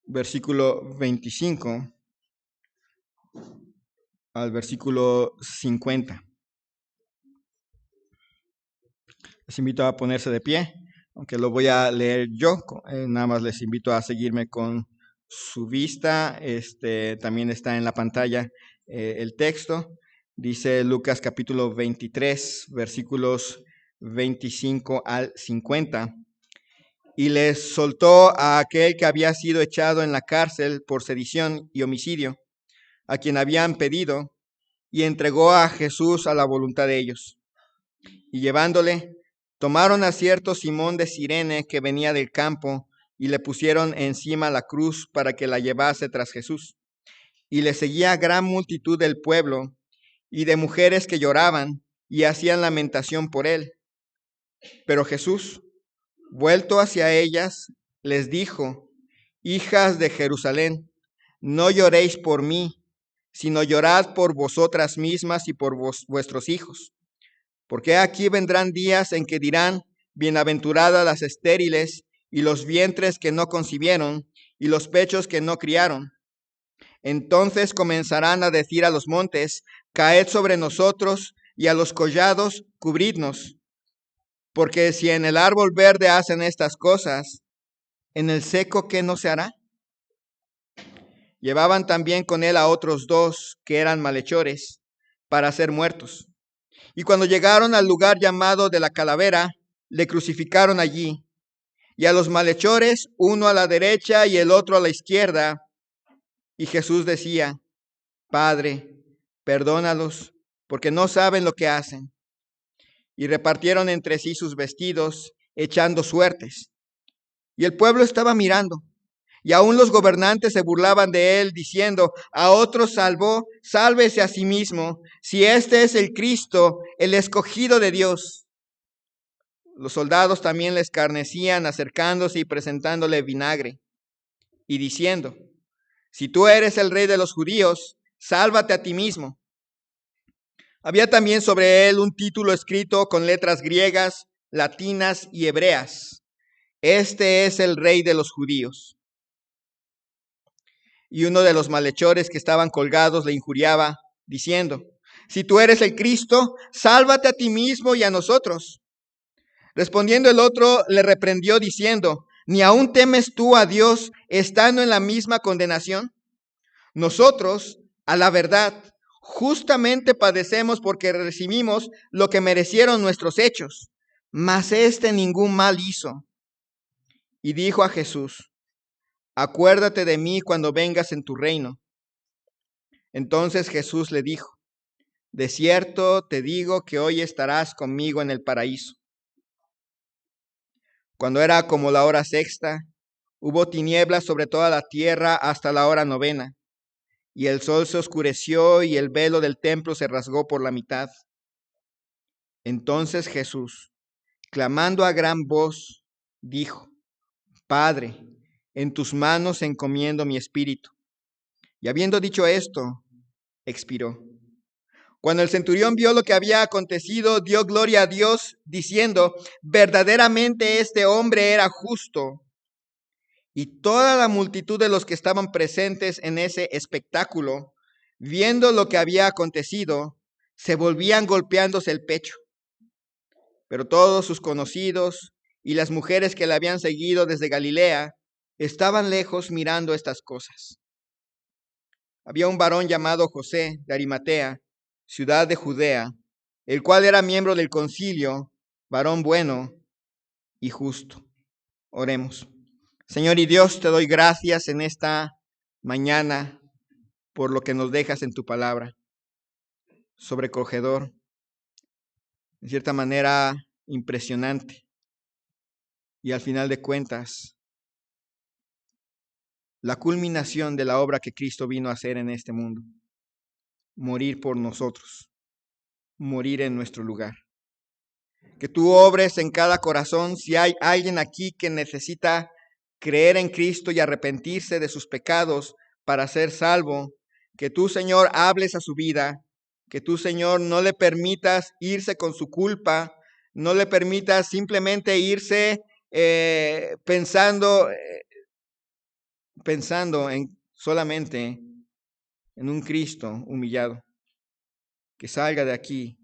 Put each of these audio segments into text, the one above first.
versículo 25 al versículo 50. Les invito a ponerse de pie, aunque lo voy a leer yo. Nada más les invito a seguirme con su vista. También está en la pantalla el texto. Dice Lucas capítulo 23, versículos 25 al 50. Y les soltó a aquel que había sido echado en la cárcel por sedición y homicidio, a quien habían pedido, y entregó a Jesús a la voluntad de ellos. Y llevándole, tomaron a cierto Simón de Cirene que venía del campo, y le pusieron encima la cruz para que la llevase tras Jesús. Y le seguía gran multitud del pueblo, y de mujeres que lloraban y hacían lamentación por él. Pero Jesús, vuelto hacia ellas, les dijo: Hijas de Jerusalén, no lloréis por mí, sino llorad por vosotras mismas y por vuestros hijos. Porque aquí vendrán días en que dirán: bienaventuradas las estériles y los vientres que no concibieron y los pechos que no criaron. Entonces comenzarán a decir a los montes: caed sobre nosotros, y a los collados: cubridnos. Porque si en el árbol verde hacen estas cosas, ¿en el seco qué no se hará? Llevaban también con él a otros dos que eran malhechores, para ser muertos. Y cuando llegaron al lugar llamado de la Calavera, le crucificaron allí, y a los malhechores, uno a la derecha y el otro a la izquierda. Y Jesús decía: Padre, perdónalos, porque no saben lo que hacen. Y repartieron entre sí sus vestidos, echando suertes. Y el pueblo estaba mirando, y aún los gobernantes se burlaban de él, diciendo: a otros salvó, sálvese a sí mismo, si este es el Cristo, el escogido de Dios. Los soldados también le escarnecían, acercándose y presentándole vinagre, y diciendo: si tú eres el rey de los judíos, sálvate a ti mismo. Había también sobre él un título escrito con letras griegas, latinas y hebreas: Este es el rey de los judíos. Y uno de los malhechores que estaban colgados le injuriaba, diciendo: si tú eres el Cristo, sálvate a ti mismo y a nosotros. Respondiendo el otro, le reprendió diciendo: ¿ni aún temes tú a Dios, estando en la misma condenación? Nosotros, a la verdad, justamente padecemos porque recibimos lo que merecieron nuestros hechos, mas este ningún mal hizo. Y dijo a Jesús: acuérdate de mí cuando vengas en tu reino. Entonces Jesús le dijo: de cierto te digo que hoy estarás conmigo en el paraíso. Cuando era como la hora sexta, hubo tinieblas sobre toda la tierra hasta la hora novena, y el sol se oscureció y el velo del templo se rasgó por la mitad. Entonces Jesús, clamando a gran voz, dijo: Padre, en tus manos encomiendo mi espíritu. Y habiendo dicho esto, expiró. Cuando el centurión vio lo que había acontecido, dio gloria a Dios, diciendo: verdaderamente este hombre era justo. Y toda la multitud de los que estaban presentes en ese espectáculo, viendo lo que había acontecido, se volvían golpeándose el pecho. Pero todos sus conocidos y las mujeres que le habían seguido desde Galilea estaban lejos mirando estas cosas. Había un varón llamado José de Arimatea, ciudad de Judea, el cual era miembro del concilio, varón bueno y justo. Oremos. Señor y Dios, te doy gracias en esta mañana por lo que nos dejas en tu palabra. Sobrecogedor, en cierta manera impresionante. Y al final de cuentas, la culminación de la obra que Cristo vino a hacer en este mundo. Morir por nosotros, morir en nuestro lugar. Que tú obres en cada corazón. Si hay alguien aquí que necesita creer en Cristo y arrepentirse de sus pecados para ser salvo, que tú, Señor, hables a su vida, que tú, Señor, no le permitas irse con su culpa, no le permitas simplemente irse pensando pensando solamente en un Cristo humillado, que salga de aquí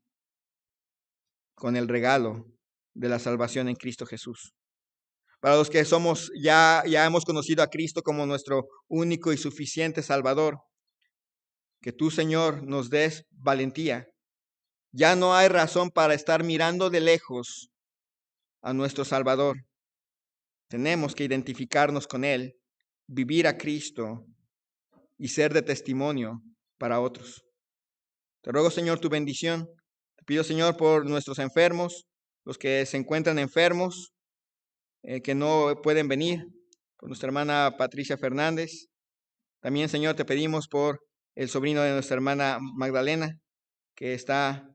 con el regalo de la salvación en Cristo Jesús. Para los que ya hemos conocido a Cristo como nuestro único y suficiente Salvador, que tú, Señor, nos des valentía. Ya no hay razón para estar mirando de lejos a nuestro Salvador. Tenemos que identificarnos con Él, vivir a Cristo y ser de testimonio para otros. Te ruego, Señor, tu bendición. Te pido, Señor, por nuestros enfermos, los que se encuentran enfermos, que no pueden venir, por nuestra hermana Patricia Fernández. También, Señor, te pedimos por el sobrino de nuestra hermana Magdalena, que está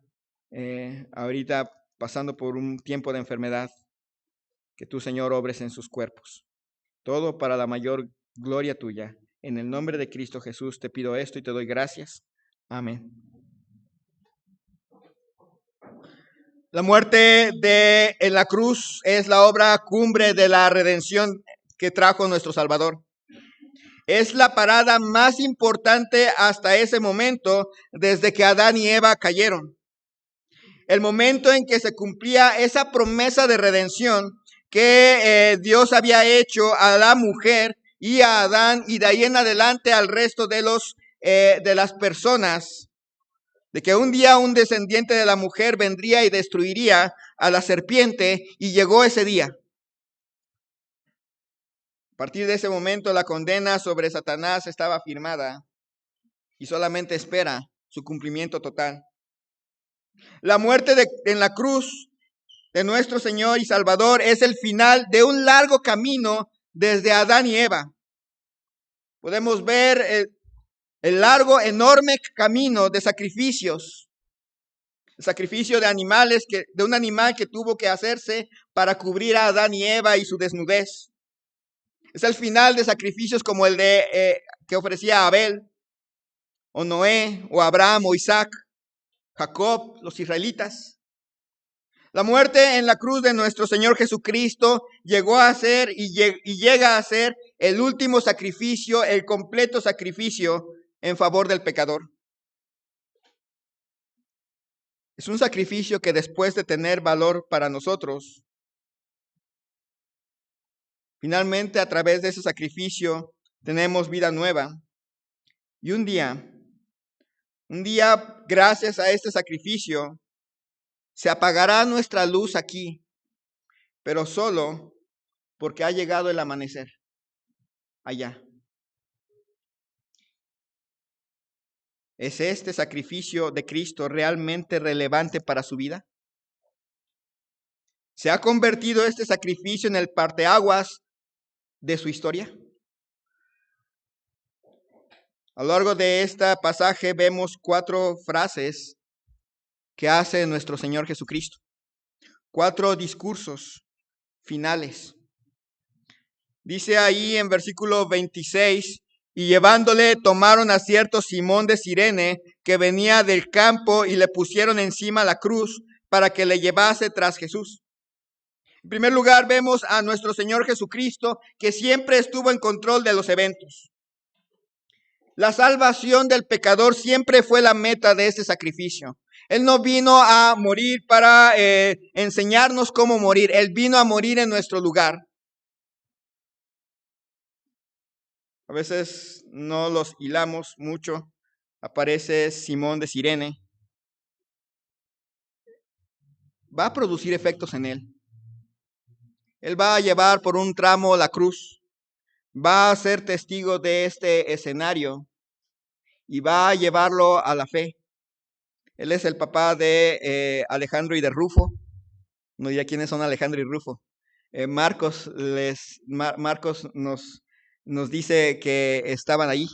ahorita pasando por un tiempo de enfermedad. Que tú, Señor, obres en sus cuerpos. Todo para la mayor gloria tuya. En el nombre de Cristo Jesús te pido esto y te doy gracias. Amén. La muerte en la cruz es la obra cumbre de la redención que trajo nuestro Salvador. Es la parada más importante hasta ese momento, desde que Adán y Eva cayeron. El momento en que se cumplía esa promesa de redención que Dios había hecho a la mujer y a Adán, y de ahí en adelante al resto de las personas, de que un día un descendiente de la mujer vendría y destruiría a la serpiente, y llegó ese día. A partir de ese momento la condena sobre Satanás estaba firmada y solamente espera su cumplimiento total. La muerte en la cruz de nuestro Señor y Salvador es el final de un largo camino desde Adán y Eva. Podemos ver el largo, enorme camino de sacrificios. El sacrificio de animales, de un animal que tuvo que hacerse para cubrir a Adán y Eva y su desnudez. Es el final de sacrificios como el que ofrecía Abel, o Noé, o Abraham, o Isaac, Jacob, los israelitas. La muerte en la cruz de nuestro Señor Jesucristo llegó a ser y llega a ser el último sacrificio, el completo sacrificio en favor del pecador. Es un sacrificio que, después de tener valor para nosotros, finalmente, a través de ese sacrificio, tenemos vida nueva. Y un día, gracias a este sacrificio, se apagará nuestra luz aquí, pero solo porque ha llegado el amanecer allá. ¿Es este sacrificio de Cristo realmente relevante para su vida? ¿Se ha convertido este sacrificio en el parteaguas de su historia? A lo largo de este pasaje vemos 4 frases que hace nuestro Señor Jesucristo. 4 discursos finales. Dice ahí en versículo 26, y llevándole tomaron a cierto Simón de Cirene que venía del campo y le pusieron encima la cruz para que le llevase tras Jesús. En primer lugar, vemos a nuestro Señor Jesucristo, que siempre estuvo en control de los eventos. La salvación del pecador siempre fue la meta de este sacrificio. Él no vino a morir para enseñarnos cómo morir. Él vino a morir en nuestro lugar. A veces no los hilamos mucho. Aparece Simón de Cirene. Va a producir efectos en él. Él va a llevar por un tramo la cruz. Va a ser testigo de este escenario y va a llevarlo a la fe. Él es el papá de Alejandro y de Rufo. No diría quiénes son Alejandro y Rufo. Marcos nos dice que estaban ahí.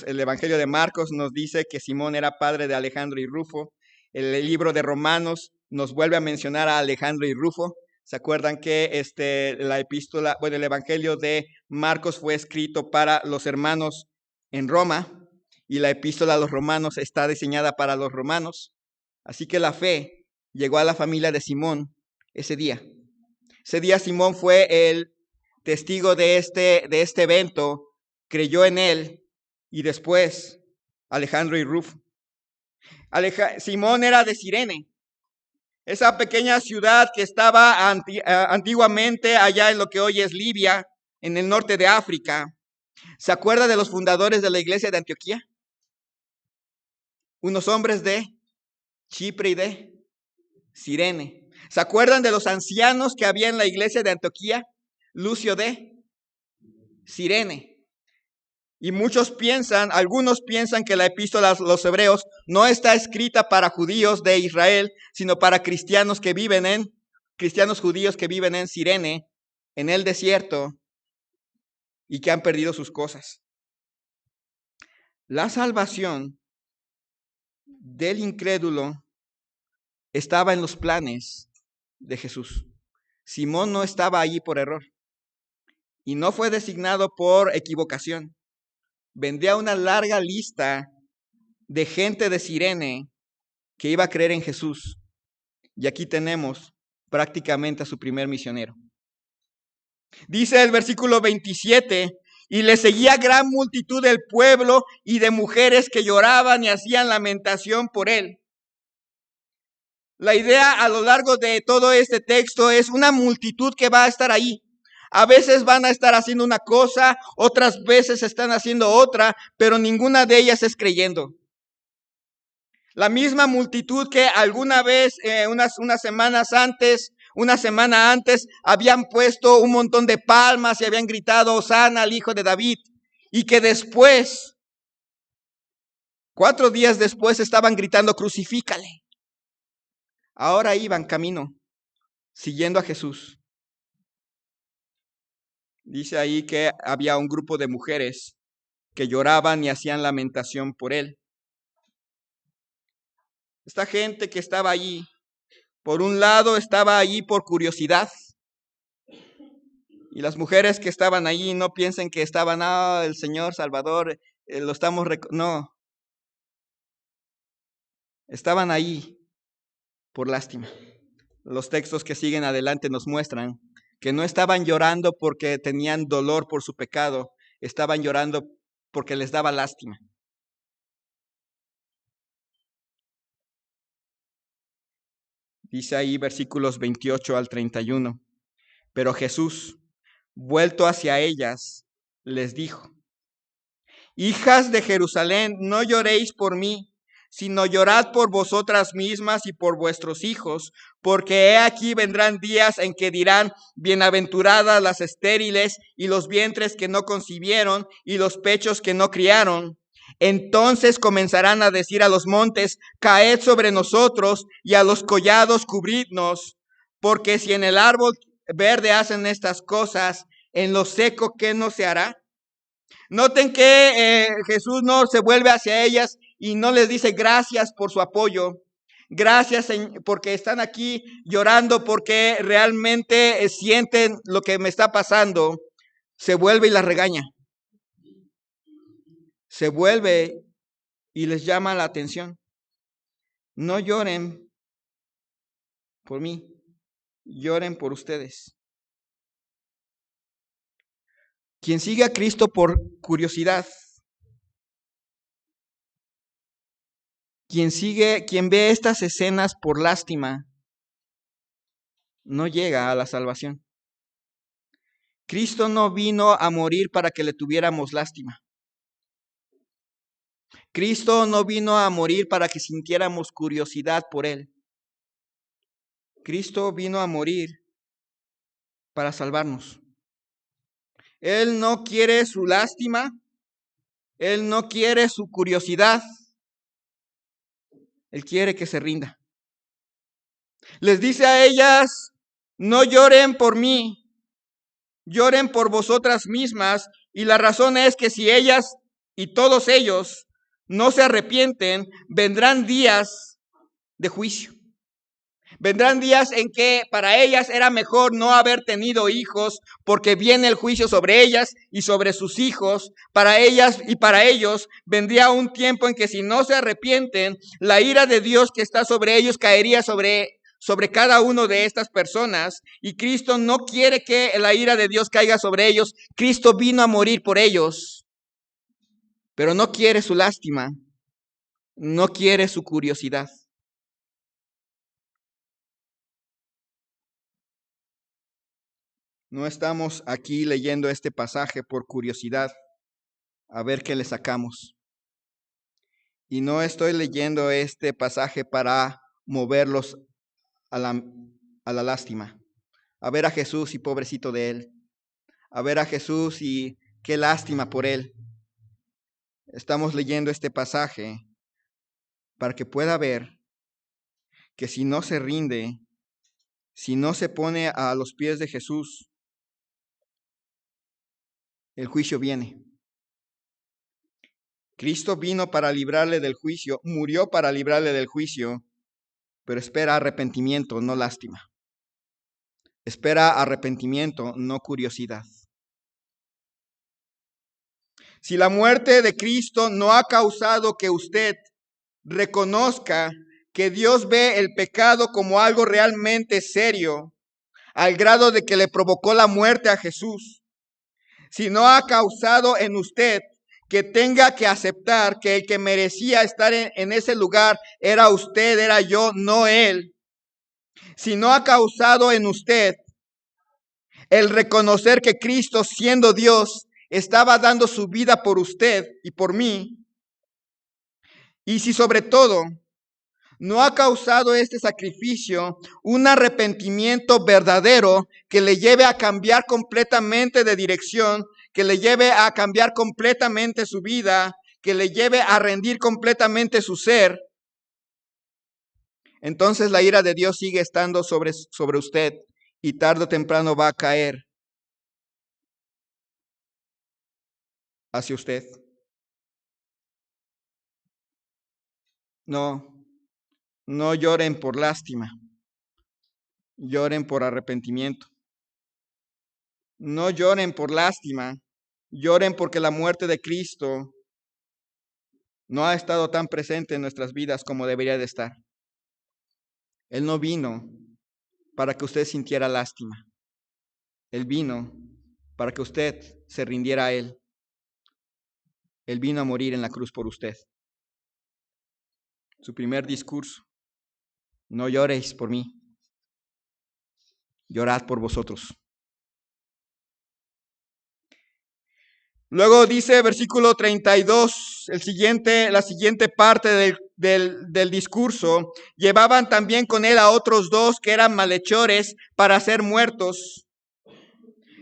El Evangelio de Marcos nos dice que Simón era padre de Alejandro y Rufo. El libro de Romanos nos vuelve a mencionar a Alejandro y Rufo. ¿Se acuerdan que el Evangelio de Marcos fue escrito para los hermanos en Roma y la epístola a los romanos está diseñada para los romanos? Así que la fe llegó a la familia de Simón ese día. Ese día Simón fue el testigo de este evento, creyó en él, y después Alejandro y Rufo. Simón era de Cirene, esa pequeña ciudad que estaba antiguamente allá en lo que hoy es Libia, en el norte de África. ¿Se acuerda de los fundadores de la iglesia de Antioquía? Unos hombres de Chipre y de Cirene. ¿Se acuerdan de los ancianos que había en la iglesia de Antioquía? Lucio de Cirene. Y algunos piensan que la epístola a los hebreos no está escrita para judíos de Israel, sino para cristianos judíos que viven en Cirene, en el desierto, y que han perdido sus cosas. La salvación del incrédulo estaba en los planes de Jesús. Simón no estaba allí por error y no fue designado por equivocación. Vendría una larga lista de gente de Cirene que iba a creer en Jesús. Y aquí tenemos prácticamente a su primer misionero. Dice el versículo 27, y le seguía gran multitud del pueblo y de mujeres que lloraban y hacían lamentación por él. La idea a lo largo de todo este texto es una multitud que va a estar ahí. A veces van a estar haciendo una cosa, otras veces están haciendo otra, pero ninguna de ellas es creyendo. La misma multitud que alguna vez, una semana antes, habían puesto un montón de palmas y habían gritado, Hosana al Hijo de David, y que después, 4 días después, estaban gritando, crucifícale. Ahora iban camino, siguiendo a Jesús. Dice ahí que había un grupo de mujeres que lloraban y hacían lamentación por él. Esta gente que estaba allí, por un lado estaba allí por curiosidad. Y las mujeres que estaban allí no piensen que estaban, el Señor Salvador, lo estamos... No. Estaban ahí por lástima. Los textos que siguen adelante nos muestran que no estaban llorando porque tenían dolor por su pecado, estaban llorando porque les daba lástima. Dice ahí versículos 28 al 31. Pero Jesús, vuelto hacia ellas, les dijo, hijas de Jerusalén, no lloréis por mí, sino llorad por vosotras mismas y por vuestros hijos, porque he aquí vendrán días en que dirán, bienaventuradas las estériles y los vientres que no concibieron y los pechos que no criaron. Entonces comenzarán a decir a los montes, caed sobre nosotros, y a los collados cubridnos, porque si en el árbol verde hacen estas cosas, en lo seco, ¿qué no se hará? Noten que Jesús no se vuelve hacia ellas y no les dice gracias por su apoyo. Gracias porque están aquí llorando, porque realmente sienten lo que me está pasando. Se vuelve y las regaña. Se vuelve y les llama la atención. No lloren por mí, lloren por ustedes. Quien sigue a Cristo por curiosidad, quien ve estas escenas por lástima, no llega a la salvación. Cristo no vino a morir para que le tuviéramos lástima. Cristo no vino a morir para que sintiéramos curiosidad por Él. Cristo vino a morir para salvarnos. Él no quiere su lástima, Él no quiere su curiosidad, Él quiere que se rinda. Les dice a ellas, no lloren por mí, lloren por vosotras mismas, y la razón es que si ellas y todos ellos no se arrepienten, vendrán días de juicio. Vendrán días en que para ellas era mejor no haber tenido hijos, porque viene el juicio sobre ellas y sobre sus hijos. Para ellas y para ellos vendría un tiempo en que si no se arrepienten, la ira de Dios que está sobre ellos caería sobre sobre cada uno de estas personas y Cristo no quiere que la ira de Dios caiga sobre ellos. Cristo vino a morir por ellos, pero no quiere su lástima, no quiere su curiosidad. No estamos aquí leyendo este pasaje por curiosidad, a ver qué le sacamos. Y no estoy leyendo este pasaje para moverlos a la lástima, a ver a Jesús y pobrecito de él, a ver a Jesús y qué lástima por él. Estamos leyendo este pasaje para que pueda ver que si no se rinde, si no se pone a los pies de Jesús, el juicio viene. Cristo vino para librarle del juicio, murió para librarle del juicio, pero espera arrepentimiento, no lástima. Espera arrepentimiento, no curiosidad. Si la muerte de Cristo no ha causado que usted reconozca que Dios ve el pecado como algo realmente serio, al grado de que le provocó la muerte a Jesús, si no ha causado en usted que tenga que aceptar que el que merecía estar en ese lugar era usted, era yo, no él, si no ha causado en usted el reconocer que Cristo, siendo Dios, estaba dando su vida por usted y por mí, y si sobre todo no ha causado este sacrificio un arrepentimiento verdadero que le lleve a cambiar completamente de dirección, que le lleve a cambiar completamente su vida, que le lleve a rendir completamente su ser, entonces la ira de Dios sigue estando sobre usted y tarde o temprano va a caer hacia usted. No lloren por lástima, lloren por arrepentimiento. No lloren por lástima, lloren porque la muerte de Cristo no ha estado tan presente en nuestras vidas como debería de estar. Él no vino para que usted sintiera lástima. Él vino para que usted se rindiera a Él. Él vino a morir en la cruz por usted. Su primer discurso: no lloréis por mí, llorad por vosotros. Luego dice versículo 32, la siguiente parte del discurso: llevaban también con él a otros dos que eran malhechores para ser muertos.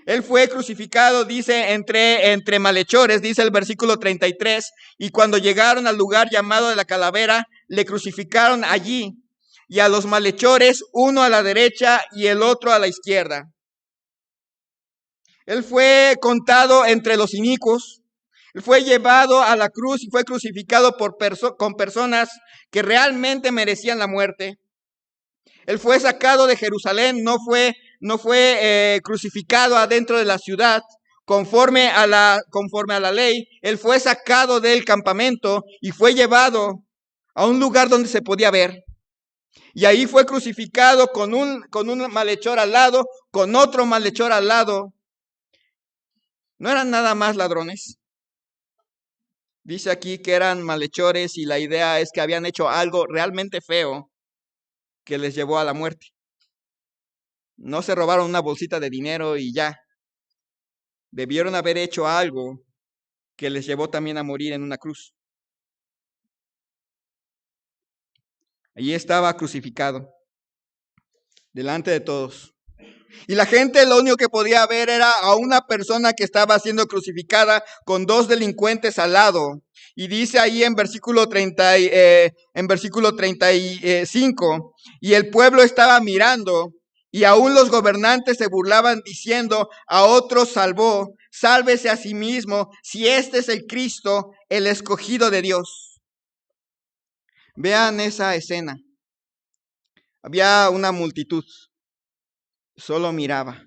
Él fue crucificado, dice, entre malhechores, dice el versículo 33, y cuando llegaron al lugar llamado de la calavera, le crucificaron allí, y a los malhechores, uno a la derecha y el otro a la izquierda. Él fue contado entre los inicuos. Él fue llevado a la cruz y fue crucificado con personas que realmente merecían la muerte. Él fue sacado de Jerusalén, no fue crucificado adentro de la ciudad conforme a la ley. Él fue sacado del campamento y fue llevado a un lugar donde se podía ver. Y ahí fue crucificado con un malhechor al lado, con otro malhechor al lado. No eran nada más ladrones. Dice aquí que eran malhechores y la idea es que habían hecho algo realmente feo que les llevó a la muerte. No se robaron una bolsita de dinero y ya. Debieron haber hecho algo que les llevó también a morir en una cruz. Allí estaba crucificado, delante de todos. Y la gente lo único que podía ver era a una persona que estaba siendo crucificada con dos delincuentes al lado. Y dice ahí en versículo 35, y el pueblo estaba mirando, y aún los gobernantes se burlaban diciendo: a otro salvó, sálvese a sí mismo, si este es el Cristo, el escogido de Dios. Vean esa escena. Había una multitud. Solo miraba.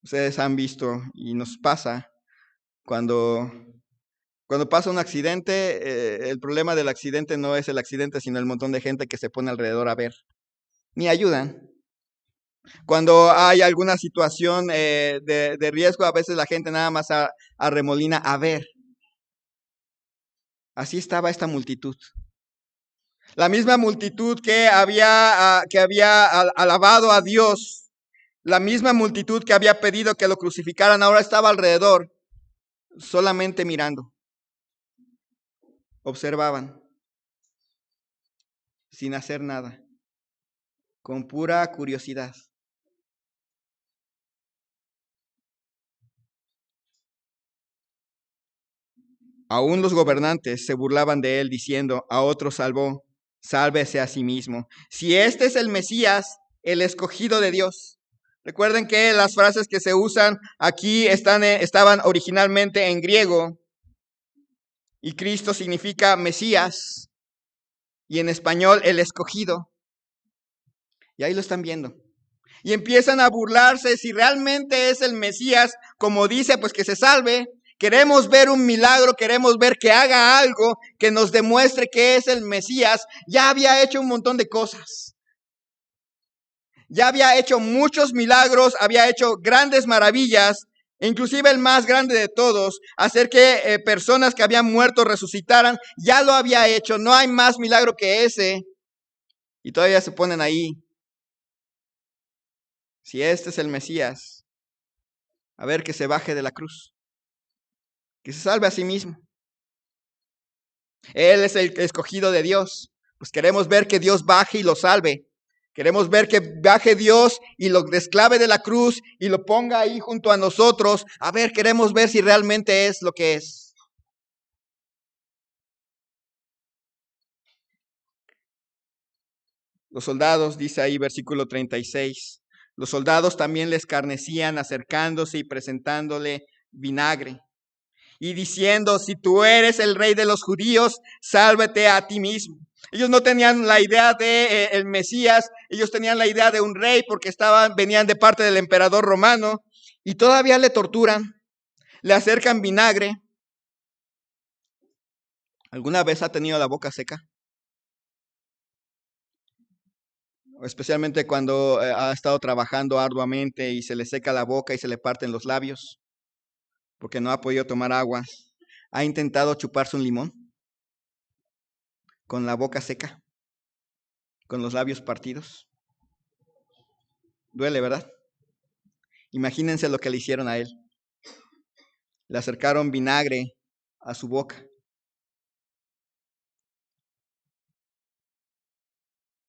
Ustedes han visto y nos pasa cuando Cuando pasa un accidente, el problema del accidente no es el accidente, sino el montón de gente que se pone alrededor a ver. Ni ayudan. Cuando hay alguna situación de riesgo, a veces la gente nada más arremolina a ver. Así estaba esta multitud. La misma multitud que había alabado a Dios, la misma multitud que había pedido que lo crucificaran, ahora estaba alrededor, solamente mirando. Observaban, sin hacer nada, con pura curiosidad. Aún los gobernantes se burlaban de él, diciendo: a otro salvó, sálvese a sí mismo. Si este es el Mesías, el escogido de Dios. Recuerden que las frases que se usan aquí estaban originalmente en griego, y Cristo significa Mesías, y en español el escogido. Y ahí lo están viendo. Y empiezan a burlarse. Si realmente es el Mesías, como dice, pues que se salve. Queremos ver un milagro, queremos ver que haga algo que nos demuestre que es el Mesías. Ya había hecho un montón de cosas. Ya había hecho muchos milagros, había hecho grandes maravillas, inclusive el más grande de todos, hacer que personas que habían muerto resucitaran. Ya lo había hecho, no hay más milagro que ese. Y todavía se ponen ahí. Si este es el Mesías, a ver que se baje de la cruz, que se salve a sí mismo. Él es el escogido de Dios. Pues queremos ver que Dios baje y lo salve. Queremos ver que baje Dios y lo desclave de la cruz y lo ponga ahí junto a nosotros. A ver, queremos ver si realmente es lo que es. Los soldados, dice ahí versículo 36, los soldados también le escarnecían acercándose y presentándole vinagre y diciendo: si tú eres el rey de los judíos, sálvate a ti mismo. Ellos no tenían la idea de el Mesías, ellos tenían la idea de un rey porque venían de parte del emperador romano, y todavía le torturan, le acercan vinagre. ¿Alguna vez ha tenido la boca seca? Especialmente cuando ha estado trabajando arduamente y se le seca la boca y se le parten los labios porque no ha podido tomar agua. ¿Ha intentado chuparse un limón con la boca seca, con los labios partidos? Duele, ¿verdad? Imagínense lo que le hicieron a él. Le acercaron vinagre a su boca.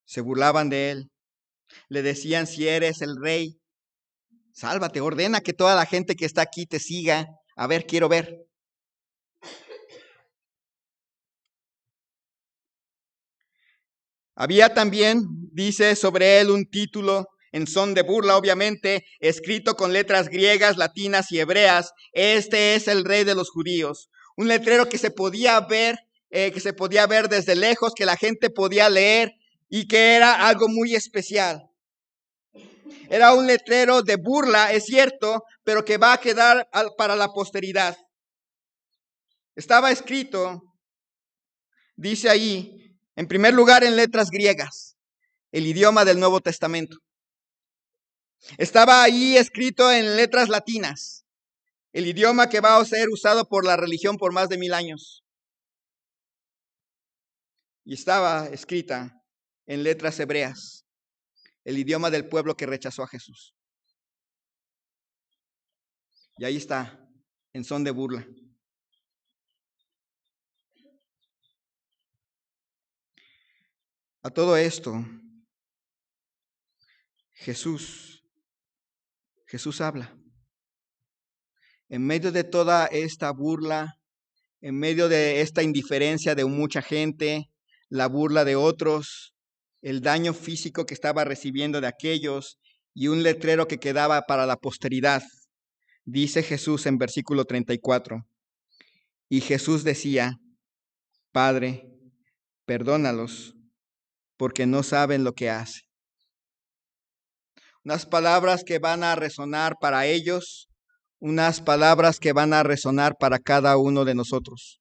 Se burlaban de él. Le decían: si eres el rey, sálvate, ordena que toda la gente que está aquí te siga. A ver, quiero ver. Había también, dice, sobre él un título en son de burla, obviamente, escrito con letras griegas, latinas y hebreas: este es el rey de los judíos. Un letrero que se podía ver desde lejos, que la gente podía leer y que era algo muy especial. Era un letrero de burla, es cierto, pero que va a quedar para la posteridad. Estaba escrito, dice ahí, en primer lugar en letras griegas, el idioma del Nuevo Testamento. Estaba ahí escrito en letras latinas, el idioma que va a ser usado por la religión por más de 1000 años. Y estaba escrita en letras hebreas, el idioma del pueblo que rechazó a Jesús. Y ahí está, en son de burla. A todo esto, Jesús habla. En medio de toda esta burla, en medio de esta indiferencia de mucha gente, la burla de otros, el daño físico que estaba recibiendo de aquellos y un letrero que quedaba para la posteridad, dice Jesús en versículo 34. Y Jesús decía: Padre, perdónalos, porque no saben lo que hacen. Unas palabras que van a resonar para ellos, unas palabras que van a resonar para cada uno de nosotros.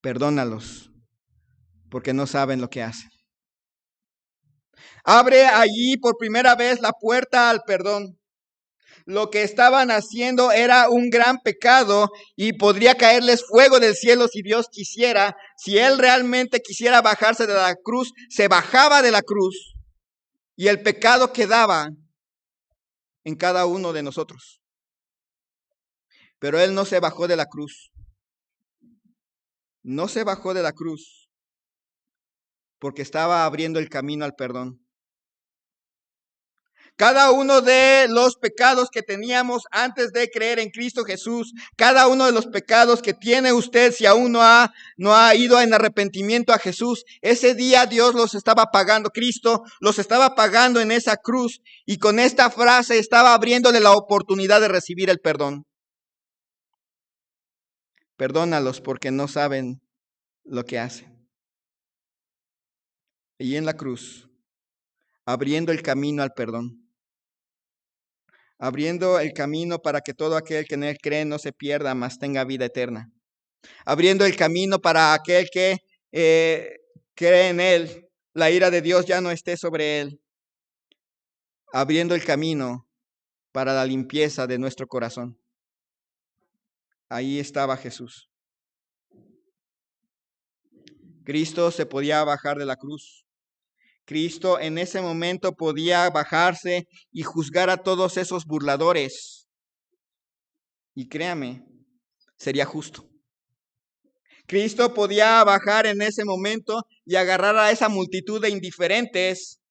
perdónalos, porque no saben lo que hacen. Abre allí por primera vez la puerta al perdón. Lo que estaban haciendo era un gran pecado y podría caerles fuego del cielo si Dios quisiera. Si Él realmente quisiera bajarse de la cruz, se bajaba de la cruz y el pecado quedaba en cada uno de nosotros. Pero Él no se bajó de la cruz. No se bajó de la cruz porque estaba abriendo el camino al perdón. Cada uno de los pecados que teníamos antes de creer en Cristo Jesús, cada uno de los pecados que tiene usted si aún no ha ido en arrepentimiento a Jesús, ese día Dios los estaba pagando, Cristo los estaba pagando en esa cruz y con esta frase estaba abriéndole la oportunidad de recibir el perdón. Perdónalos porque no saben lo que hacen. Y en la cruz, abriendo el camino al perdón. Abriendo el camino para que todo aquel que en Él cree no se pierda, mas tenga vida eterna. Abriendo el camino para aquel que cree en Él, la ira de Dios ya no esté sobre Él. Abriendo el camino para la limpieza de nuestro corazón. Ahí estaba Jesús. Cristo se podía bajar de la cruz. Cristo en ese momento podía bajarse y juzgar a todos esos burladores. Y créame, sería justo. Cristo podía bajar en ese momento y agarrar a esa multitud de indiferentes,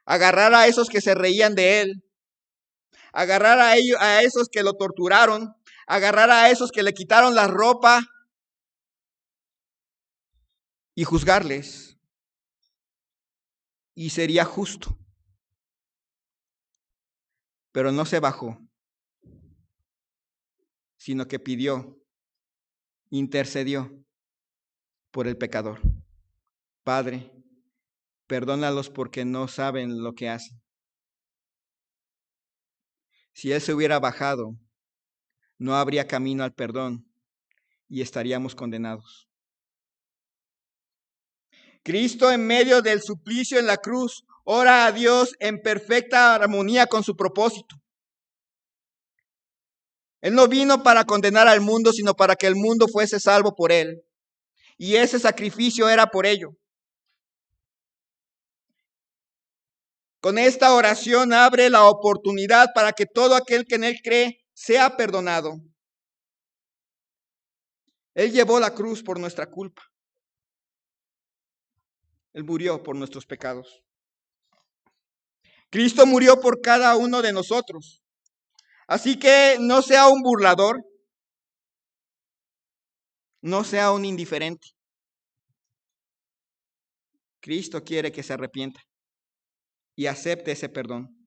agarrar a esos que se reían de Él, agarrar a esos que lo torturaron, agarrar a esos que le quitaron la ropa y juzgarles. Y sería justo. Pero no se bajó, sino que pidió, intercedió por el pecador. Padre, perdónalos porque no saben lo que hacen. Si Él se hubiera bajado, no habría camino al perdón y estaríamos condenados. Cristo en medio del suplicio en la cruz ora a Dios en perfecta armonía con su propósito. Él no vino para condenar al mundo, sino para que el mundo fuese salvo por Él. Y ese sacrificio era por ello. Con esta oración abre la oportunidad para que todo aquel que en Él cree sea perdonado. Él llevó la cruz por nuestra culpa. Él murió por nuestros pecados. Cristo murió por cada uno de nosotros. Así que no sea un burlador, no sea un indiferente. Cristo quiere que se arrepienta y acepte ese perdón.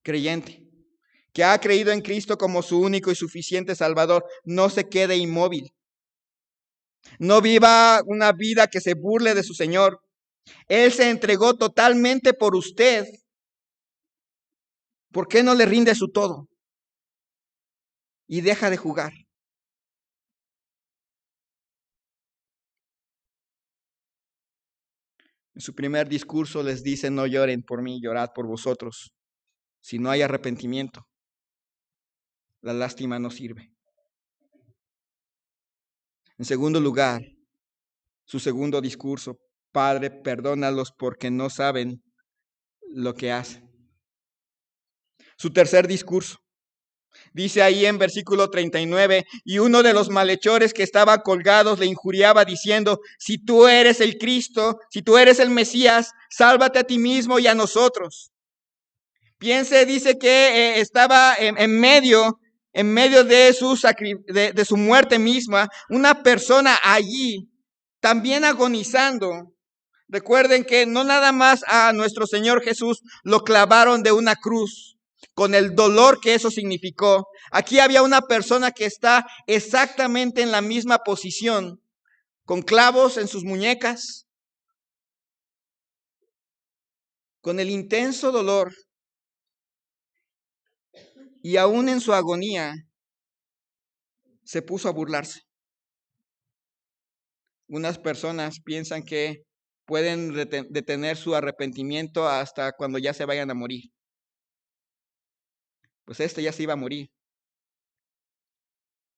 Creyente, que ha creído en Cristo como su único y suficiente Salvador, no se quede inmóvil. No viva una vida que se burle de su Señor. Él se entregó totalmente por usted. ¿Por qué no le rinde su todo? Y deja de jugar. En su primer discurso les dice, no lloren por mí, llorad por vosotros. Si no hay arrepentimiento, la lástima no sirve. En segundo lugar, su segundo discurso, Padre, perdónalos porque no saben lo que hacen. Su tercer discurso, dice ahí en versículo 39, y uno de los malhechores que estaban colgados le injuriaba diciendo, si tú eres el Cristo, si tú eres el Mesías, sálvate a ti mismo y a nosotros. Piense, dice que estaba en medio de su muerte misma, una persona allí también agonizando. Recuerden que no nada más a nuestro Señor Jesús lo clavaron de una cruz, con el dolor que eso significó. Aquí había una persona que está exactamente en la misma posición, con clavos en sus muñecas, con el intenso dolor. Y aún en su agonía, se puso a burlarse. Unas personas piensan que pueden detener su arrepentimiento hasta cuando ya se vayan a morir. Pues este ya se iba a morir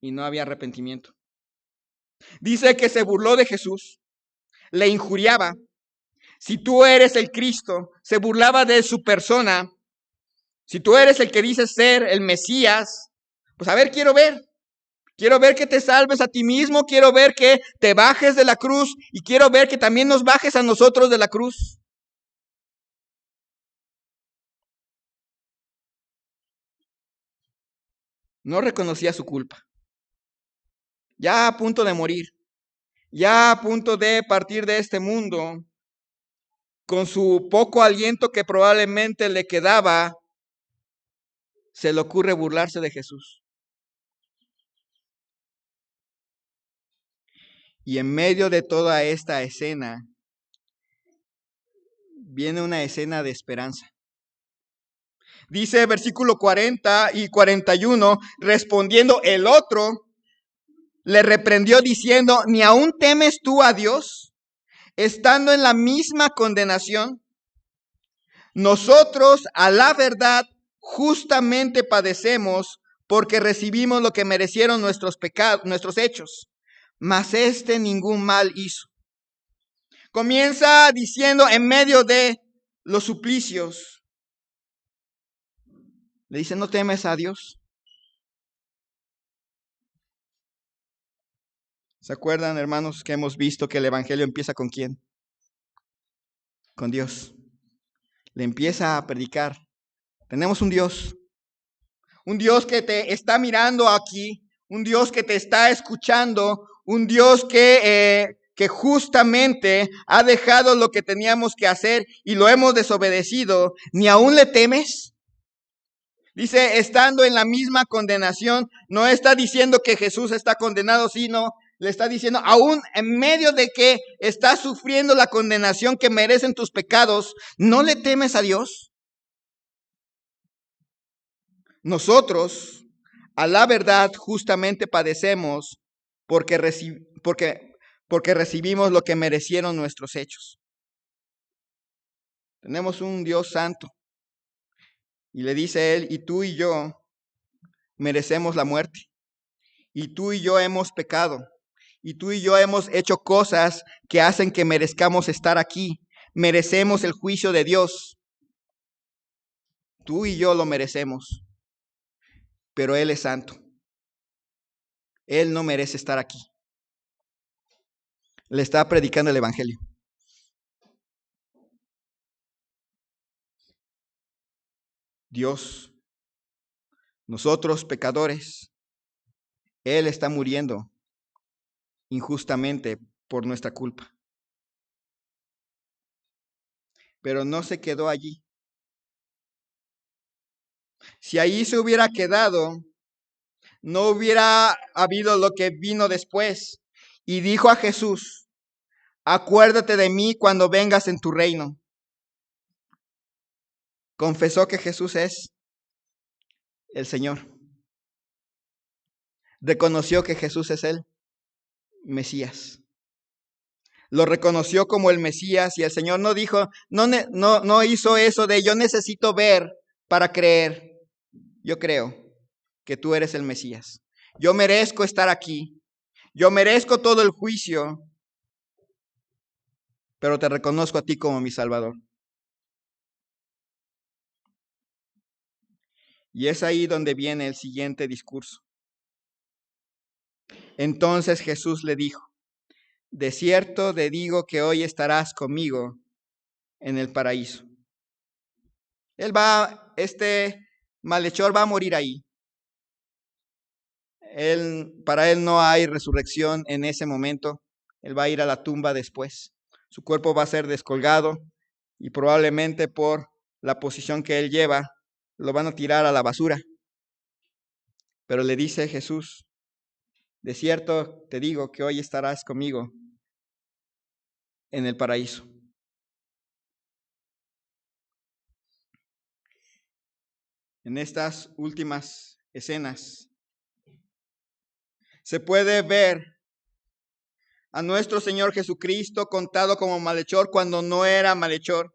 y no había arrepentimiento. Dice que se burló de Jesús, le injuriaba. Si tú eres el Cristo, se burlaba de su persona. Si tú eres el que dices ser el Mesías, pues a ver, quiero ver que te salves a ti mismo, quiero ver que te bajes de la cruz y quiero ver que también nos bajes a nosotros de la cruz. No reconocía su culpa. Ya a punto de morir, ya a punto de partir de este mundo, con su poco aliento que probablemente le quedaba, se le ocurre burlarse de Jesús. Y en medio de toda esta escena, viene una escena de esperanza. Dice versículo 40 y 41, respondiendo el otro, le reprendió diciendo, ¿ni aún temes tú a Dios, estando en la misma condenación? Nosotros, a la verdad, justamente padecemos porque recibimos lo que merecieron nuestros pecados, nuestros hechos, mas este ningún mal hizo. Comienza diciendo en medio de los suplicios, le dice, ¿no temes a Dios? ¿Se acuerdan, hermanos, que hemos visto que el Evangelio empieza con quién? Con Dios. Le empieza a predicar. Tenemos un Dios que te está mirando aquí, un Dios que te está escuchando, un Dios que justamente ha dejado lo que teníamos que hacer y lo hemos desobedecido. ¿Ni aún le temes? Dice, estando en la misma condenación, no está diciendo que Jesús está condenado, sino le está diciendo, aún en medio de que estás sufriendo la condenación que merecen tus pecados, ¿no le temes a Dios? Nosotros, a la verdad, justamente padecemos porque recibimos lo que merecieron nuestros hechos. Tenemos un Dios santo. Y le dice él, y tú y yo merecemos la muerte. Y tú y yo hemos pecado. Y tú y yo hemos hecho cosas que hacen que merezcamos estar aquí. Merecemos el juicio de Dios. Tú y yo lo merecemos. Pero Él es santo. Él no merece estar aquí. Le está predicando el Evangelio. Dios, nosotros pecadores, Él está muriendo injustamente por nuestra culpa. Pero no se quedó allí. Si ahí se hubiera quedado, no hubiera habido lo que vino después. Y dijo a Jesús, acuérdate de mí cuando vengas en tu reino. Confesó que Jesús es el Señor. Reconoció que Jesús es el Mesías. Lo reconoció como el Mesías y el Señor no dijo, no hizo eso de yo necesito ver para creer. Yo creo que tú eres el Mesías. Yo merezco estar aquí. Yo merezco todo el juicio, pero te reconozco a ti como mi Salvador. Y es ahí donde viene el siguiente discurso. Entonces Jesús le dijo, de cierto te digo que hoy estarás conmigo en el paraíso. Este malhechor va a morir ahí. Para él no hay resurrección en ese momento. Él va a ir a la tumba después. Su cuerpo va a ser descolgado y probablemente por la posición que él lleva, lo van a tirar a la basura. Pero le dice Jesús, de cierto te digo que hoy estarás conmigo en el paraíso. En estas últimas escenas, se puede ver a nuestro Señor Jesucristo contado como malhechor cuando no era malhechor.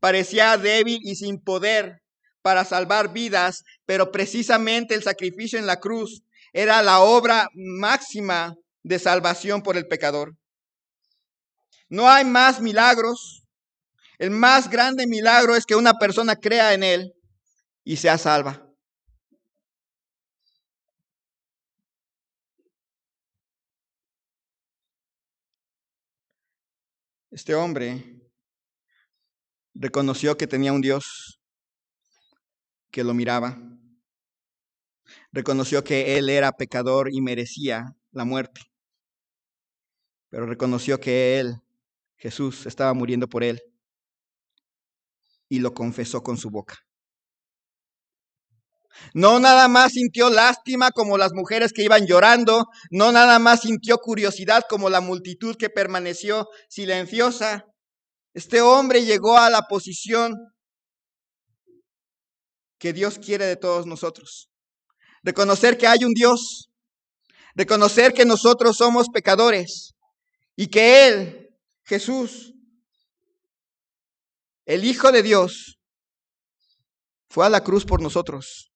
Parecía débil y sin poder para salvar vidas, pero precisamente el sacrificio en la cruz era la obra máxima de salvación por el pecador. No hay más milagros. El más grande milagro es que una persona crea en Él y sea salva. Este hombre reconoció que tenía un Dios que lo miraba. Reconoció que él era pecador y merecía la muerte. Pero reconoció que él, Jesús, estaba muriendo por él. Y lo confesó con su boca. No nada más sintió lástima como las mujeres que iban llorando. No nada más sintió curiosidad como la multitud que permaneció silenciosa. Este hombre llegó a la posición que Dios quiere de todos nosotros. Reconocer que hay un Dios. Reconocer que nosotros somos pecadores. Y que Él, Jesús, el Hijo de Dios, fue a la cruz por nosotros.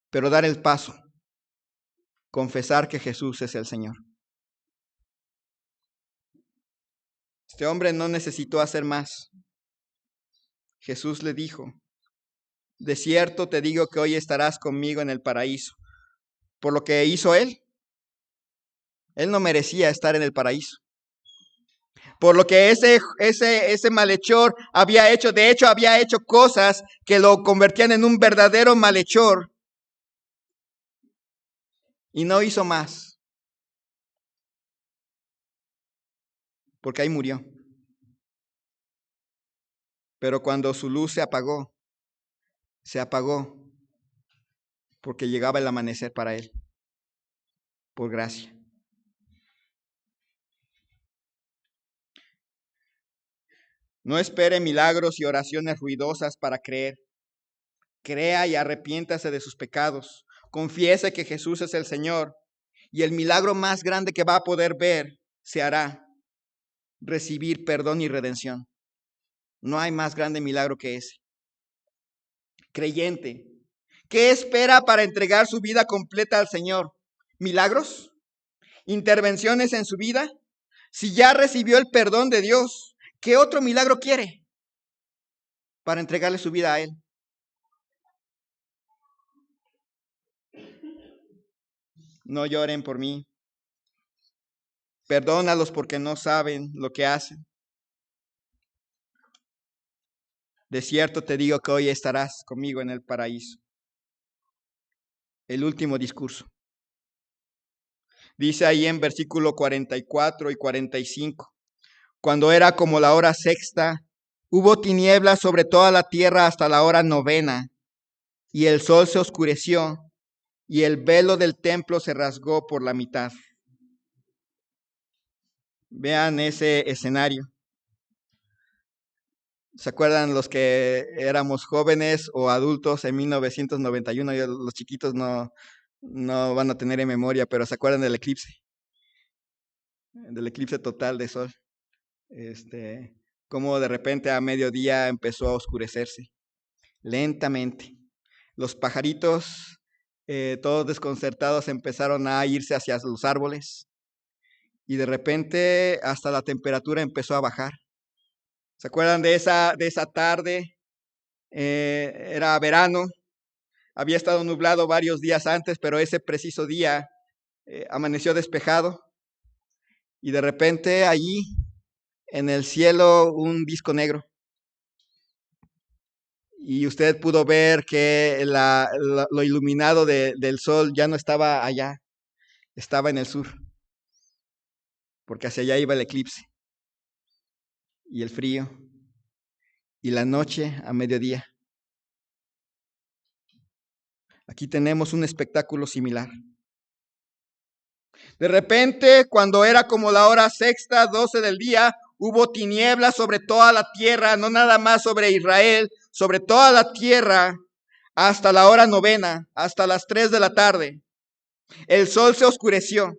Pero dar el paso, confesar que Jesús es el Señor. Este hombre no necesitó hacer más. Jesús le dijo, de cierto te digo que hoy estarás conmigo en el paraíso. Por lo que hizo él no merecía estar en el paraíso. Por lo que ese malhechor había hecho, de hecho había hecho cosas que lo convertían en un verdadero malhechor. Y no hizo más. Porque ahí murió. Pero cuando su luz se apagó porque llegaba el amanecer para él, por gracia. No espere milagros y oraciones ruidosas para creer. Crea y arrepiéntase de sus pecados. Confiese que Jesús es el Señor. Y el milagro más grande que va a poder ver se hará: recibir perdón y redención. No hay más grande milagro que ese. Creyente, ¿qué espera para entregar su vida completa al Señor? ¿Milagros? ¿Intervenciones en su vida? Si ya recibió el perdón de Dios, ¿qué otro milagro quiere para entregarle su vida a Él? No lloren por mí. Perdónalos porque no saben lo que hacen. De cierto te digo que hoy estarás conmigo en el paraíso. El último discurso. Dice ahí en versículo 44 y 45. Cuando era como la hora sexta, hubo tinieblas sobre toda la tierra hasta la hora novena, y el sol se oscureció, y el velo del templo se rasgó por la mitad. Vean ese escenario. ¿Se acuerdan los que éramos jóvenes o adultos en 1991? Los chiquitos no van a tener en memoria, pero ¿se acuerdan del eclipse? Del eclipse total de sol. Como de repente a mediodía empezó a oscurecerse, lentamente. Los pajaritos, todos desconcertados, empezaron a irse hacia los árboles. Y de repente hasta la temperatura empezó a bajar. ¿Se acuerdan de esa tarde? Era verano, había estado nublado varios días antes, pero ese preciso día amaneció despejado. Y de repente allí, en el cielo, un disco negro. Y usted pudo ver que lo iluminado del sol ya no estaba allá, estaba en el sur, porque hacia allá iba el eclipse. Y el frío, y la noche a mediodía. Aquí tenemos un espectáculo similar. De repente, cuando era como la hora sexta, 12 del día, hubo tinieblas sobre toda la tierra, no nada más sobre Israel, sobre toda la tierra, hasta la hora novena, hasta las 3 de la tarde. El sol se oscureció.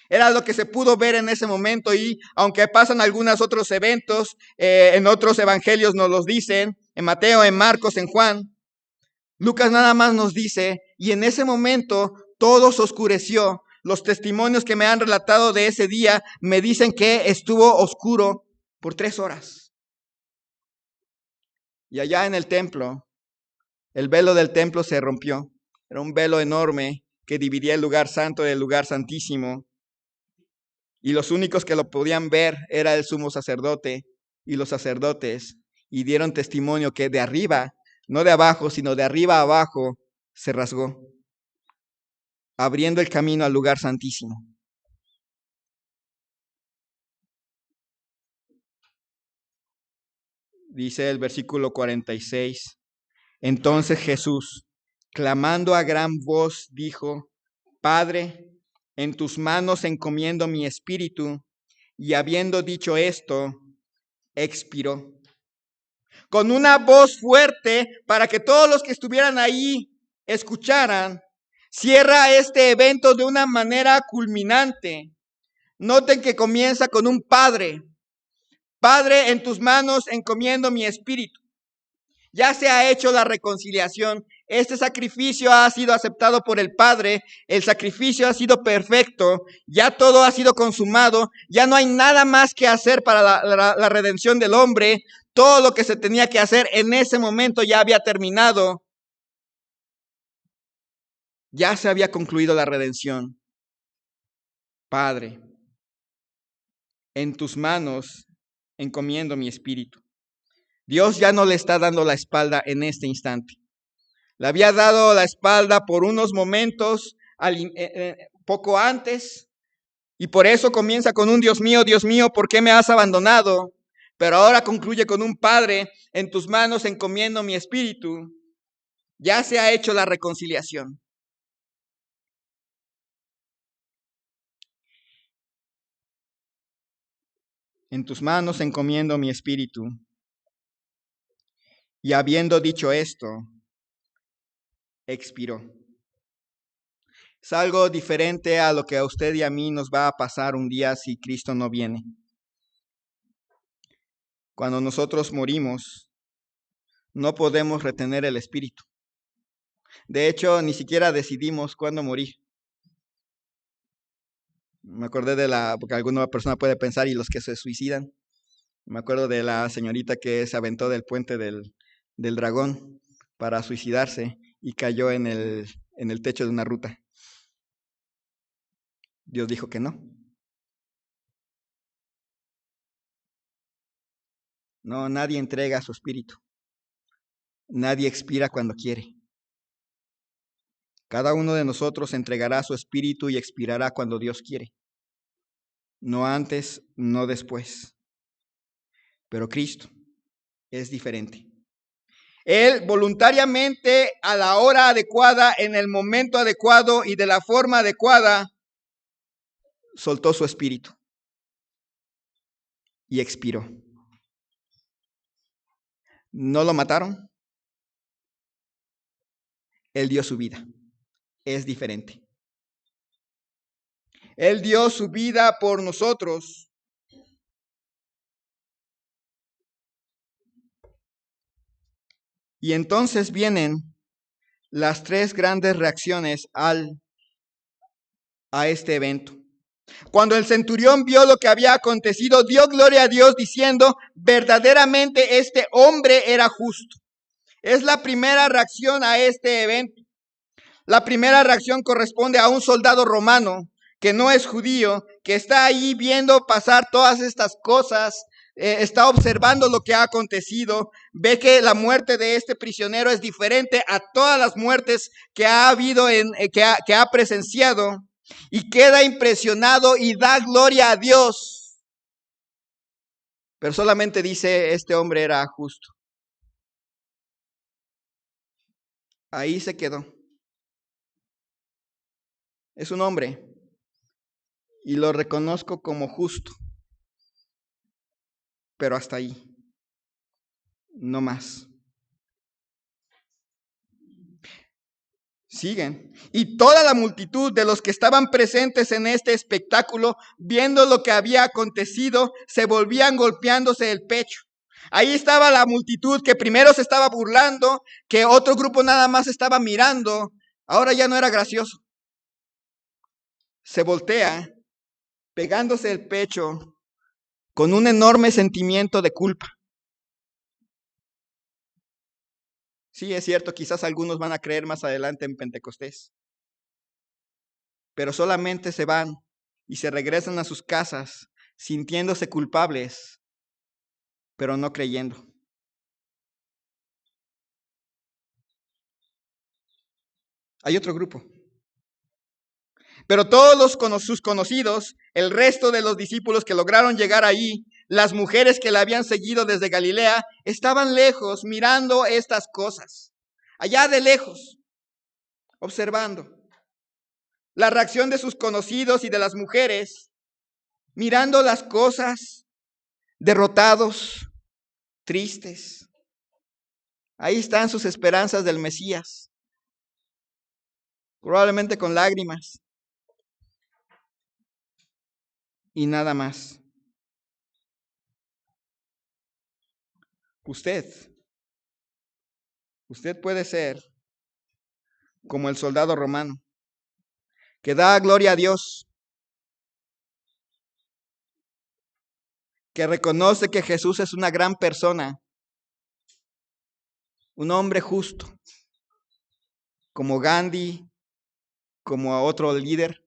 Era lo que se pudo ver en ese momento y aunque pasan algunos otros eventos, en otros evangelios nos los dicen, en Mateo, en Marcos, en Juan, Lucas nada más nos dice, y en ese momento todo se oscureció. Los testimonios que me han relatado de ese día me dicen que estuvo oscuro por 3 horas. Y allá en el templo, el velo del templo se rompió. Era un velo enorme que dividía el lugar santo del lugar santísimo. Y los únicos que lo podían ver era el sumo sacerdote y los sacerdotes. Y dieron testimonio que de arriba, no de abajo, sino de arriba a abajo, se rasgó, abriendo el camino al lugar santísimo. Dice el versículo 46. Entonces Jesús, clamando a gran voz, dijo, Padre, en tus manos encomiendo mi espíritu. Y habiendo dicho esto, expiró. Con una voz fuerte para que todos los que estuvieran ahí escucharan, cierra este evento de una manera culminante. Noten que comienza con un Padre. Padre, en tus manos encomiendo mi espíritu. Ya se ha hecho la reconciliación. Este sacrificio ha sido aceptado por el Padre. El sacrificio ha sido perfecto. Ya todo ha sido consumado. Ya no hay nada más que hacer para la redención del hombre. Todo lo que se tenía que hacer en ese momento ya había terminado. Ya se había concluido la redención. Padre, en tus manos encomiendo mi espíritu. Dios ya no le está dando la espalda en este instante. Le había dado la espalda por unos momentos poco antes, y por eso comienza con un Dios mío, ¿por qué me has abandonado? Pero ahora concluye con un Padre, en tus manos encomiendo mi espíritu. Ya se ha hecho la reconciliación. En tus manos encomiendo mi espíritu. Y habiendo dicho esto, expiró. Es algo diferente a lo que a usted y a mí nos va a pasar un día si Cristo no viene. Cuando nosotros morimos, no podemos retener el espíritu. De hecho, ni siquiera decidimos cuándo morir. Me acordé porque alguna persona puede pensar, y los que se suicidan. Me acuerdo de la señorita que se aventó del puente del dragón para suicidarse y cayó en el techo de una ruta. Dios dijo que no. No, nadie entrega su espíritu. Nadie expira cuando quiere. Cada uno de nosotros entregará su espíritu y expirará cuando Dios quiere. No antes, no después. Pero Cristo es diferente. Él voluntariamente, a la hora adecuada, en el momento adecuado y de la forma adecuada, soltó su espíritu y expiró. ¿No lo mataron? Él dio su vida. Es diferente. Él dio su vida por nosotros. Y entonces vienen las 3 grandes reacciones a este evento. Cuando el centurión vio lo que había acontecido, dio gloria a Dios diciendo, verdaderamente este hombre era justo. Es la primera reacción a este evento. La primera reacción corresponde a un soldado romano que no es judío, que está ahí viendo pasar todas estas cosas, está observando lo que ha acontecido, ve que la muerte de este prisionero es diferente a todas las muertes que ha habido, que ha presenciado, y queda impresionado y da gloria a Dios. Pero solamente dice, este hombre era justo. Ahí se quedó. Es un hombre y lo reconozco como justo, pero hasta ahí, no más. Siguen. Y toda la multitud de los que estaban presentes en este espectáculo, viendo lo que había acontecido, se volvían golpeándose el pecho. Ahí estaba la multitud que primero se estaba burlando, que otro grupo nada más estaba mirando. Ahora ya no era gracioso. Se voltea, pegándose el pecho con un enorme sentimiento de culpa. Sí, es cierto, quizás algunos van a creer más adelante en Pentecostés, pero solamente se van y se regresan a sus casas sintiéndose culpables, pero no creyendo. Hay otro grupo. Pero todos sus conocidos, el resto de los discípulos que lograron llegar ahí, las mujeres que la habían seguido desde Galilea, estaban lejos mirando estas cosas, allá de lejos, observando la reacción de sus conocidos y de las mujeres, mirando las cosas, derrotados, tristes. Ahí están sus esperanzas del Mesías, probablemente con lágrimas y nada más. Usted puede ser como el soldado romano, que da gloria a Dios, que reconoce que Jesús es una gran persona, un hombre justo, como Gandhi, como a otro líder,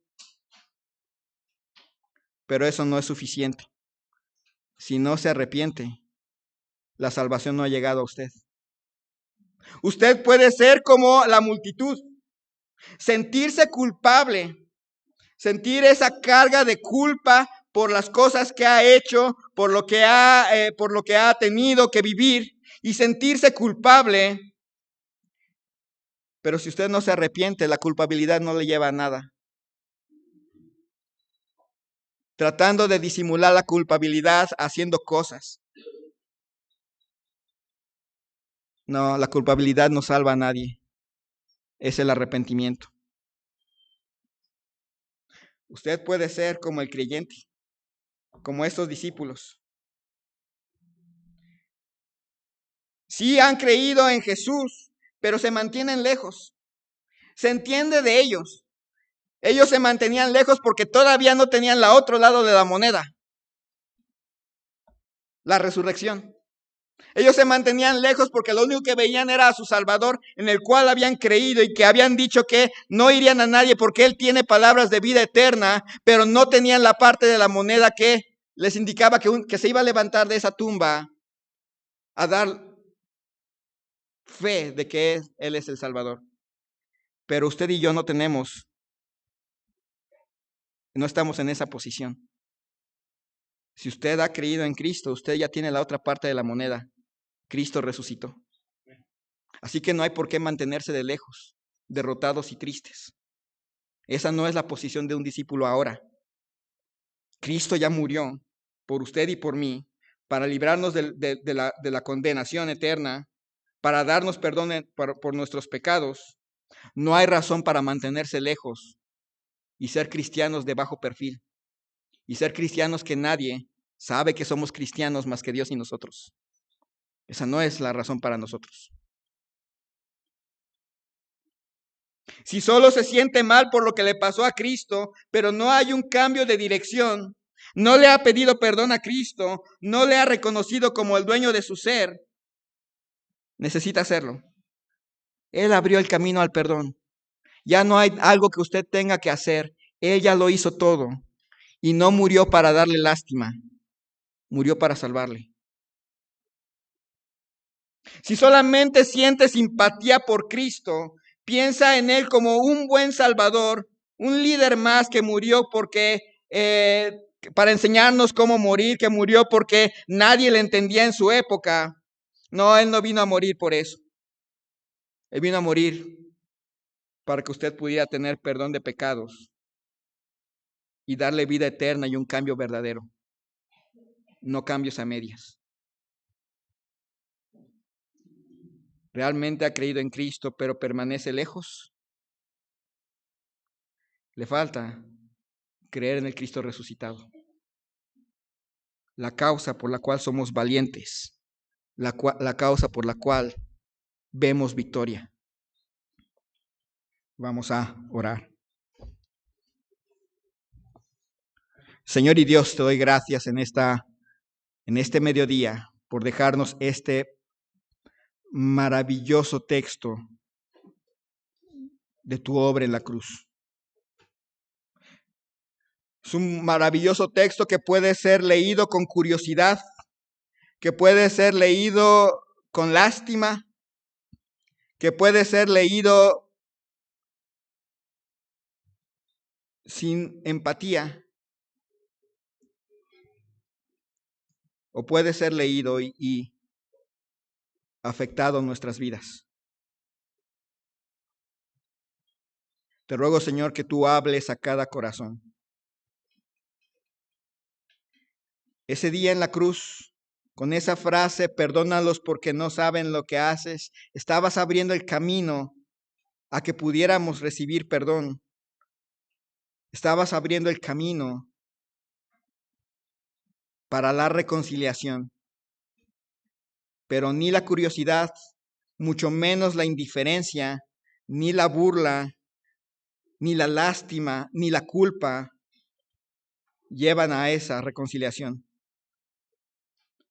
pero eso no es suficiente. Si no se arrepiente, la salvación no ha llegado a usted. Usted puede ser como la multitud, sentirse culpable, sentir esa carga de culpa por las cosas que ha hecho, por lo que ha tenido que vivir y sentirse culpable. Pero si usted no se arrepiente, la culpabilidad no le lleva a nada. Tratando de disimular la culpabilidad haciendo cosas. No, la culpabilidad no salva a nadie. Es el arrepentimiento. Usted puede ser como el creyente, como estos discípulos. Sí han creído en Jesús, pero se mantienen lejos. Se entiende de ellos. Ellos se mantenían lejos porque todavía no tenían la otro lado de la moneda, la resurrección. Ellos se mantenían lejos porque lo único que veían era a su Salvador, en el cual habían creído y que habían dicho que no irían a nadie porque Él tiene palabras de vida eterna, pero no tenían la parte de la moneda que les indicaba que se iba a levantar de esa tumba a dar fe de que Él es el Salvador. Pero usted y yo no estamos en esa posición. Si usted ha creído en Cristo, usted ya tiene la otra parte de la moneda. Cristo resucitó. Así que no hay por qué mantenerse de lejos, derrotados y tristes. Esa no es la posición de un discípulo ahora. Cristo ya murió por usted y por mí para librarnos de la condenación eterna, para darnos perdón por nuestros pecados. No hay razón para mantenerse lejos y ser cristianos de bajo perfil y ser cristianos que nadie sabe que somos cristianos más que Dios y nosotros. Esa no es la razón para nosotros. Si solo se siente mal por lo que le pasó a Cristo, pero no hay un cambio de dirección, no le ha pedido perdón a Cristo, no le ha reconocido como el dueño de su ser, necesita hacerlo. Él abrió el camino al perdón. Ya no hay algo que usted tenga que hacer. Él ya lo hizo todo. Y no murió para darle lástima, murió para salvarle. Si solamente siente simpatía por Cristo, piensa en Él como un buen Salvador, un líder más que murió para enseñarnos cómo morir, que murió porque nadie le entendía en su época. No, Él no vino a morir por eso. Él vino a morir para que usted pudiera tener perdón de pecados y darle vida eterna y un cambio verdadero, no cambios a medias. Realmente ha creído en Cristo, pero permanece lejos. Le falta creer en el Cristo resucitado. La causa por la cual somos valientes, la causa por la cual vemos victoria. Vamos a orar. Señor y Dios, te doy gracias en este mediodía por dejarnos este maravilloso texto de tu obra en la cruz. Es un maravilloso texto que puede ser leído con curiosidad, que puede ser leído con lástima, que puede ser leído sin empatía, o puede ser leído y afectado en nuestras vidas. Te ruego, Señor, que tú hables a cada corazón. Ese día en la cruz, con esa frase, perdónalos porque no saben lo que haces, estabas abriendo el camino a que pudiéramos recibir perdón. Estabas abriendo el camino para la reconciliación. Pero ni la curiosidad, mucho menos la indiferencia, ni la burla, ni la lástima, ni la culpa llevan a esa reconciliación.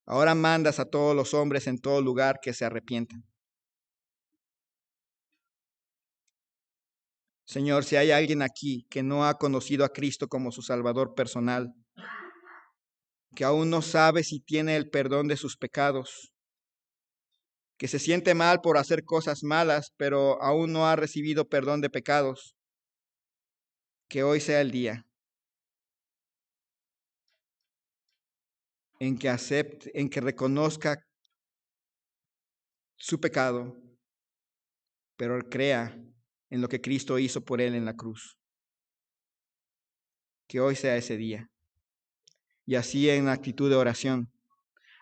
Ahora mandas a todos los hombres en todo lugar que se arrepientan. Señor, si hay alguien aquí que no ha conocido a Cristo como su Salvador personal, que aún no sabe si tiene el perdón de sus pecados, que se siente mal por hacer cosas malas, pero aún no ha recibido perdón de pecados, que hoy sea el día en que acepte, en que reconozca su pecado, pero crea en lo que Cristo hizo por él en la cruz. Que hoy sea ese día. Y así en actitud de oración.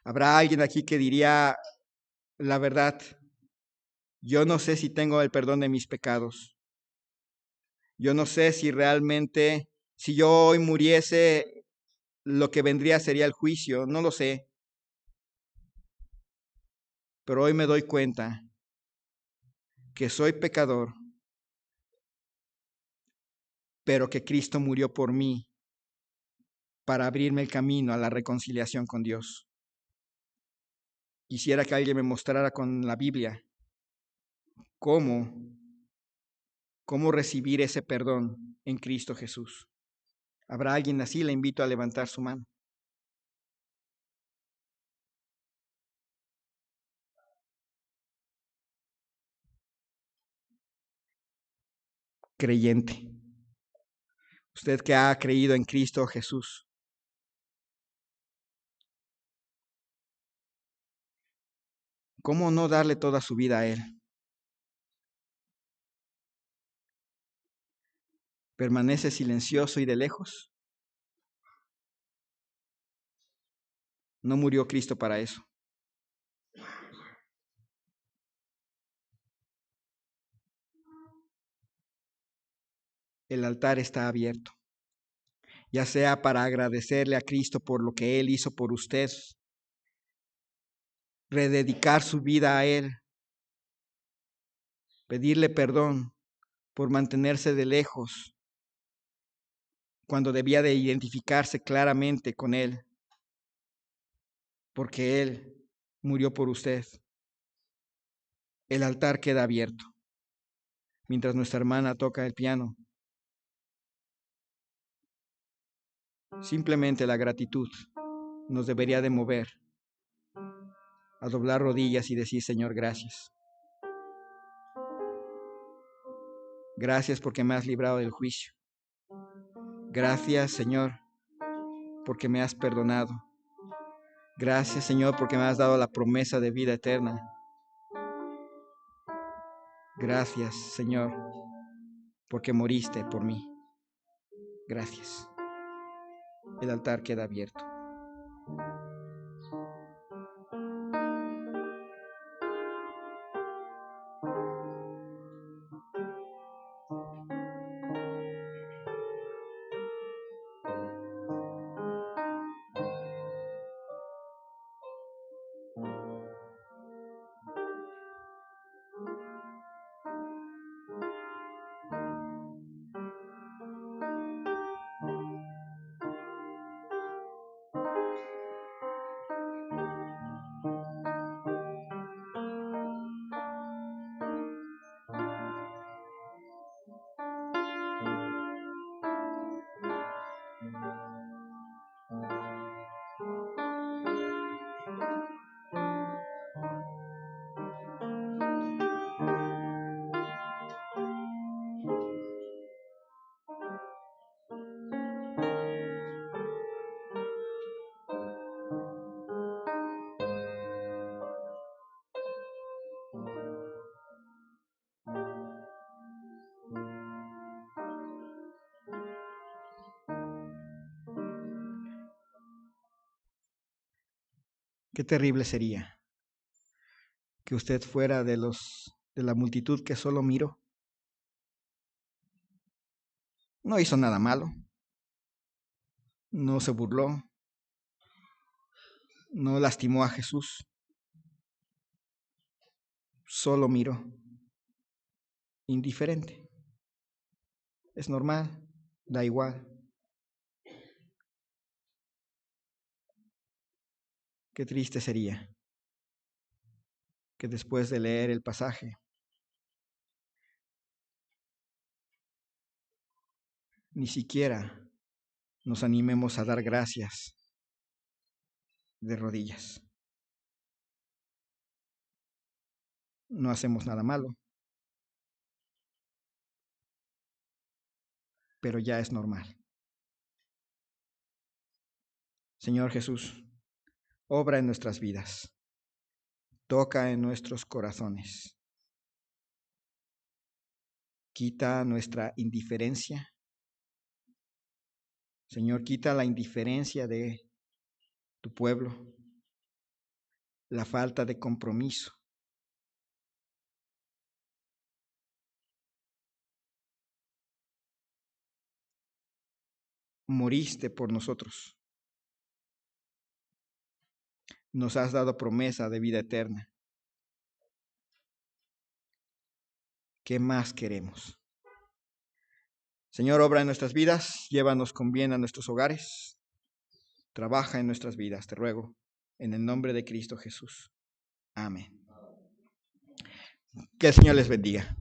Habrá alguien aquí que diría, la verdad, yo no sé si tengo el perdón de mis pecados. Yo no sé si realmente, si yo hoy muriese, lo que vendría sería el juicio. No lo sé. Pero hoy me doy cuenta que soy pecador, pero que Cristo murió por mí para abrirme el camino a la reconciliación con Dios. Quisiera que alguien me mostrara con la Biblia cómo recibir ese perdón en Cristo Jesús. ¿Habrá alguien así? Le invito a levantar su mano. Creyente. Usted que ha creído en Cristo Jesús. ¿Cómo no darle toda su vida a Él? ¿Permanece silencioso y de lejos? No murió Cristo para eso. El altar está abierto, ya sea para agradecerle a Cristo por lo que Él hizo por usted, rededicar su vida a Él, pedirle perdón por mantenerse de lejos cuando debía de identificarse claramente con Él, porque Él murió por usted. El altar queda abierto mientras nuestra hermana toca el piano. Simplemente la gratitud nos debería de mover a doblar rodillas y decir, Señor, gracias. Gracias porque me has librado del juicio. Gracias, Señor, porque me has perdonado. Gracias, Señor, porque me has dado la promesa de vida eterna. Gracias, Señor, porque moriste por mí. Gracias. El altar queda abierto. Qué terrible sería que usted fuera de la multitud que solo miró. No hizo nada malo, no se burló, no lastimó a Jesús, solo miró, indiferente. Es normal, da igual. Qué triste sería que después de leer el pasaje ni siquiera nos animemos a dar gracias de rodillas. No hacemos nada malo, pero ya es normal. Señor Jesús, obra en nuestras vidas, toca en nuestros corazones, quita nuestra indiferencia. Señor, quita la indiferencia de tu pueblo, la falta de compromiso. Moriste por nosotros. Nos has dado promesa de vida eterna. ¿Qué más queremos? Señor, obra en nuestras vidas, llévanos con bien a nuestros hogares, trabaja en nuestras vidas, te ruego, en el nombre de Cristo Jesús. Amén. Que el Señor les bendiga.